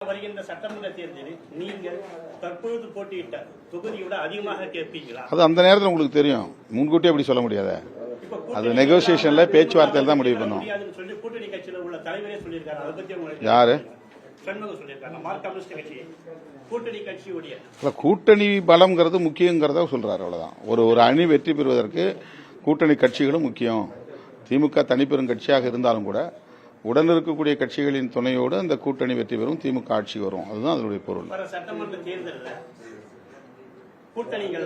வருகின்ற சட்டமன்ற தேர்தலில் நீங்கள் தற்பொழுது போட்டியிட்ட தொகுதியோட அதிகமாக கேட்பீங்களா? அது அந்த நேரத்தில் உங்களுக்கு தெரியும், முன்கூட்டி அப்படி சொல்ல முடியாத. அது நெகோசியேஷன்ல பேச்சுவார்த்தையில் தான் முடிவு பண்ணும். கூட்டணி கட்சியில் உள்ள தலைவரே சொல்லியிருக்காரு. அதை பத்தி யாரு கூட்டணி கட்சியுடைய கூட்டணி பலம்ங்கிறது முக்கியங்கிறத சொல்றாரு. அவ்வளவுதான். ஒரு அணி வெற்றி பெறுவதற்கு கூட்டணி கட்சிகளும் முக்கியம். திமுக தனிப்பெரும் கட்சியாக இருந்தாலும் கூட உடன் இருக்கக்கூடிய கட்சிகளின் துணையோடு அந்த கூட்டணி வெற்றி பெறும், திமுக ஆட்சி வரும். அதுதான் அதனுடைய பொருள். சட்டமன்ற தேர்தலில் கூட்டணிகள்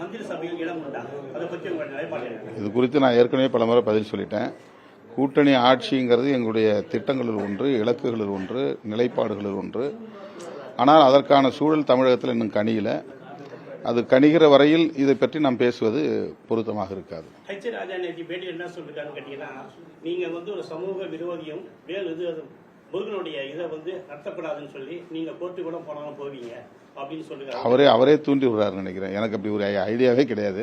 மந்திரி சபையில் இடம் உண்டா? அதை பற்றி உங்கள் நிலைப்பாடு? இது குறித்து நான் ஏற்கனவே பல முறை பதில் சொல்லிட்டேன். கூட்டணி ஆட்சிங்கிறது எங்களுடைய திட்டங்களில் ஒன்று, இலக்குகளில் ஒன்று, நிலைப்பாடுகளில் ஒன்று. ஆனால் அதற்கான சூழல் தமிழகத்தில் இன்னும் கனியல. அது கணிகிற வரையில் இதை பற்றி நாம் பேசுவது பொருத்தமாக இருக்காது. ஹெச் ராஜா நேற்று பேட்டி என்ன சொல்லிருக்காருன்னு கேட்டீங்கன்னா, நீங்க ஒரு சமூக விரோதியும் முருகனுடைய இதை நடத்தப்படாதுன்னு சொல்லி நீங்க கோர்ட்டு கூட போனாலும் போவீங்க அப்படின்னு சொல்லுங்க. அவரே தூண்டி விடுறாரு நினைக்கிறேன். எனக்கு அப்படி ஒரு ஐடியாவே கிடையாது.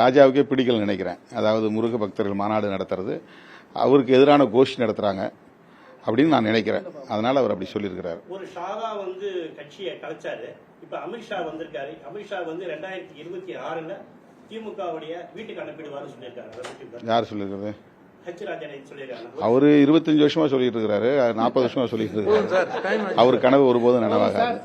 ராஜாவுக்கே பிடிக்கல நினைக்கிறேன். அதாவது முருக பக்தர்கள் மாநாடு நடத்துறது, அவருக்கு எதிரான கோஷ்டி நடத்துறாங்க அப்படின்னு நான் நினைக்கிறேன். அதனால அவர் அப்படி சொல்லியிருக்கிறார். ஒரு ஷாதா கட்சியை கலைச்சாரு. இப்ப அமித்ஷா வந்திருக்காரு. அமித்ஷா 2026 திமுகவுடைய வீட்டுக்கு அனுப்பிடுவாரு சொல்லியிருக்காரு. யார் சொல்லியிருக்கிறது? ஹெச் ராஜா சொல்லியிருக்காரு. அவரு 25 வருஷமா சொல்லிட்டு இருக்கிறாரு, 40 வருஷமா சொல்லிட்டு இருக்காரு. அவர் கனவு ஒருபோதும் நனவாகாது.